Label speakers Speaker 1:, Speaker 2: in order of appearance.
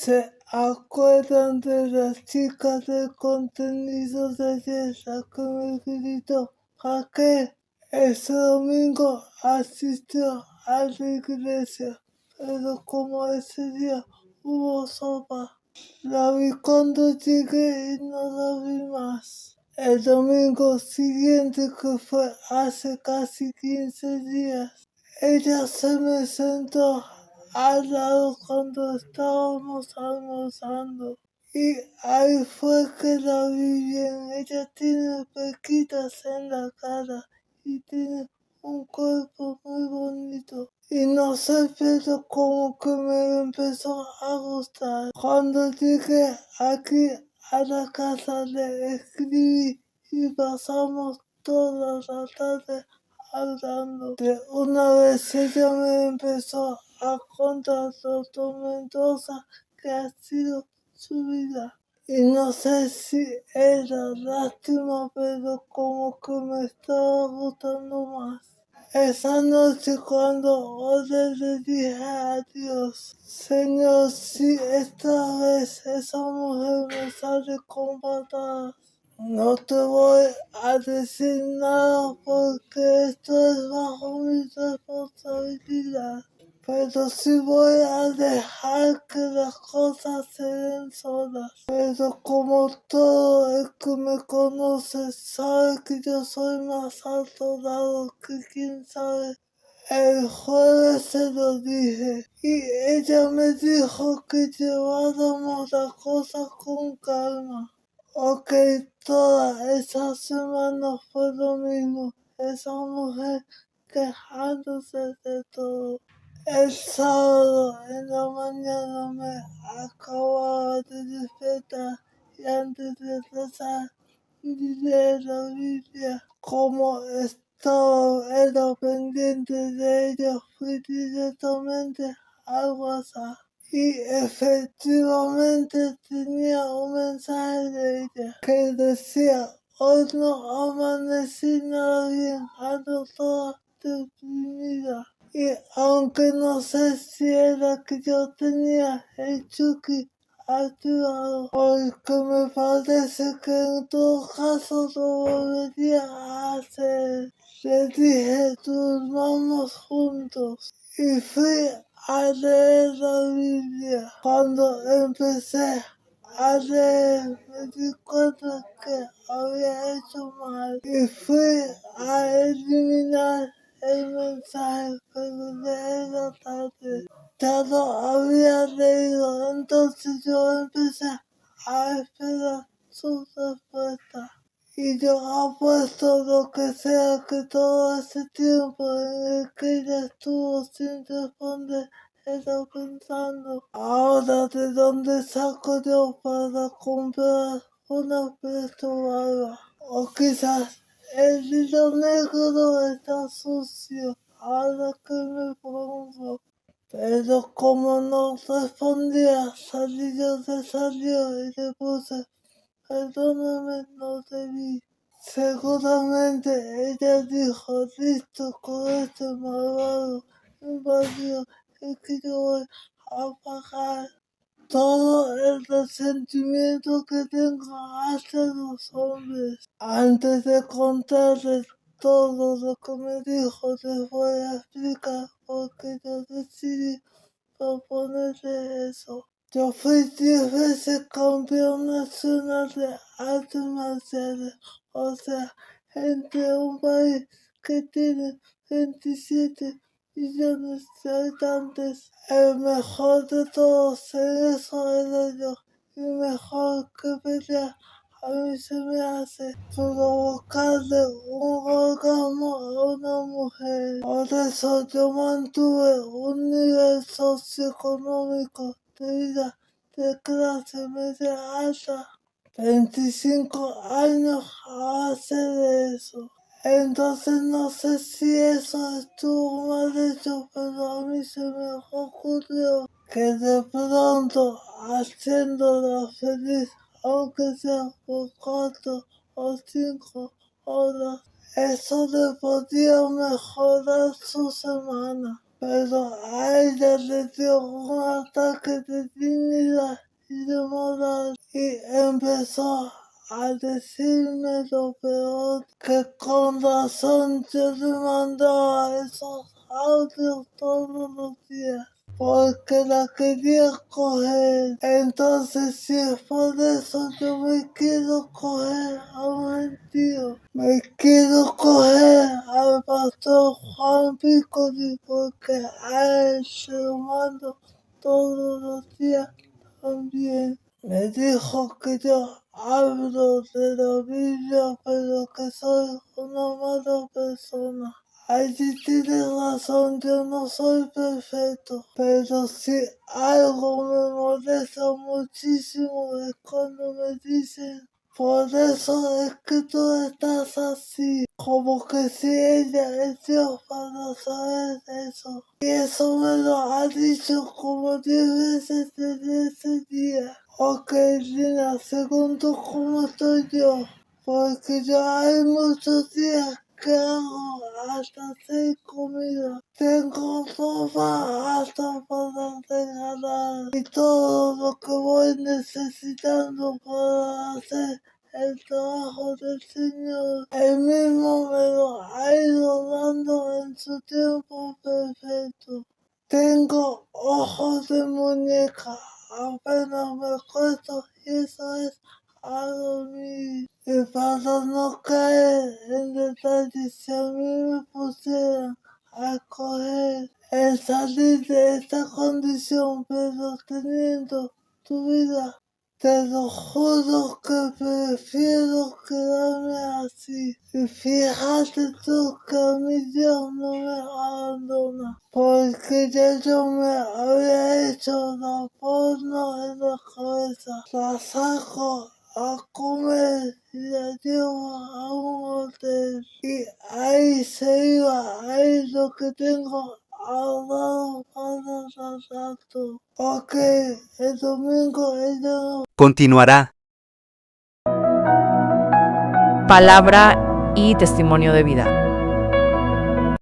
Speaker 1: ¿Se acuerdan de la chica de contenido de ayer, la que me gritó Raquel? Ese domingo asistió a la iglesia, pero como ese día hubo sopa, la vi cuando llegué y no la vi más. El domingo siguiente, que fue hace casi 15 días, ella se me sentó al lado cuando estábamos almorzando. Y ahí fue que la vi bien. Ella tiene pequitas en la cara y tiene un cuerpo muy bonito. Y no sé, pero como que me empezó a gustar. Cuando llegué aquí a la casa le escribí y pasamos toda la tarde hablando. De una vez ella me empezó a contar lo tormentosa que ha sido su vida. Y no sé si era lástima, pero como que me estaba gustando más. Esa noche cuando oré le dije a Dios, Señor, si esta vez esa mujer me sale con patadas, no te voy a decir nada porque esto es bajo mi responsabilidad. Pero sí voy a dejar que las cosas se den solas. Pero como todo el que me conoce sabe que yo soy más alto dado que quién sabe. El jueves se lo dije y ella me dijo que lleváramos las cosas con calma. Ok, toda esa semana fue lo mismo. Esa mujer quejándose de todo. El sábado en la mañana me acababa de despertar y antes de rezar y leer la Biblia, como era pendiente de ella, fui directamente al WhatsApp. Y efectivamente tenía un mensaje de ella que decía: hoy no amanecí nada bien, ando toda deprimida. Y aunque no sé si era que yo tenía el Chucky activado, porque me parece que en todo caso lo volvería a hacer. Le dije, durmamos juntos. Y fui a leer la Biblia. Cuando empecé a leer, me di cuenta que había hecho mal. Y fui a eliminar el mensaje, pero de la tarde ya lo había leído. Entonces yo empecé a esperar su respuesta. Y yo apuesto lo que sea que todo ese tiempo en el que ella estuvo sin responder, está pensando: ahora de dónde saco yo para comprar una barba. O quizás el hilo negro está sucio, ahora que me pongo. Pero como no respondía, salió y le puse: perdóname, no te vi. Seguramente ella dijo: listo, con este malvado invadió, es que yo voy a pagar todo el resentimiento que tengo hacia los hombres. Antes de contarles todo lo que me dijo, les voy a explicar por qué yo decidí proponerle eso. Yo fui 10 veces campeón nacional de artes marciales, o sea, entre un país que tiene 27 millones de habitantes. El mejor de todos en eso era yo, y mejor que pelear a mí se me hace provocarle un orgasmo a una mujer. Por eso yo mantuve un nivel socioeconómico de vida de clase media alta. 25 años a base de eso. Entonces no sé si eso estuvo mal hecho, pero a mí se me ocurrió que de pronto, haciéndola feliz, aunque sea por 4 o 5 horas, eso le podía mejorar su semana. pero a ella le dio un ataque de dignidad y de moral y empezó a decirme lo peor, que con razón yo le mandaba esos audios todos los días, porque la quería coger. Entonces, si es por eso, yo me quiero coger a un tío. Me quiero coger al pastor Juan Piccoli, porque a él se lo mando todos los días también. Me dijo que yo hablo de la Biblia, pero que soy una mala persona. Allí tienes razón, yo no soy perfecto, pero si algo me molesta muchísimo es cuando me dicen, por eso es que tú estás así, como que si ella es Dios para saber eso. Y eso me lo ha dicho como 10 veces desde ese día. Ok, Lina, según tú, ¿cómo estoy yo? Porque ya hay muchos días que hago hasta 6 comidas. Tengo ropa hasta para regalar y todo lo que voy necesitando para hacer el trabajo del Señor. Él mismo me lo ha ido dando en su tiempo perfecto. Tengo ojos de muñeca, apenas me acuesto y eso es a dormir. Y para no caer en detalles, si a mí me pusieran a escoger el salir de esta condición, pero teniendo tu vida, te lo juro que prefiero quedarme así. Y fíjate tú que a mi Dios no me abandona, porque ya yo me había hecho la porno en la cabeza. La saco a comer y la llevo a un hotel. Y ahí se iba, ahí lo que tengo ahorrado para el rato. Ok, el domingo ella no.
Speaker 2: Continuará.
Speaker 3: Palabra y testimonio de vida.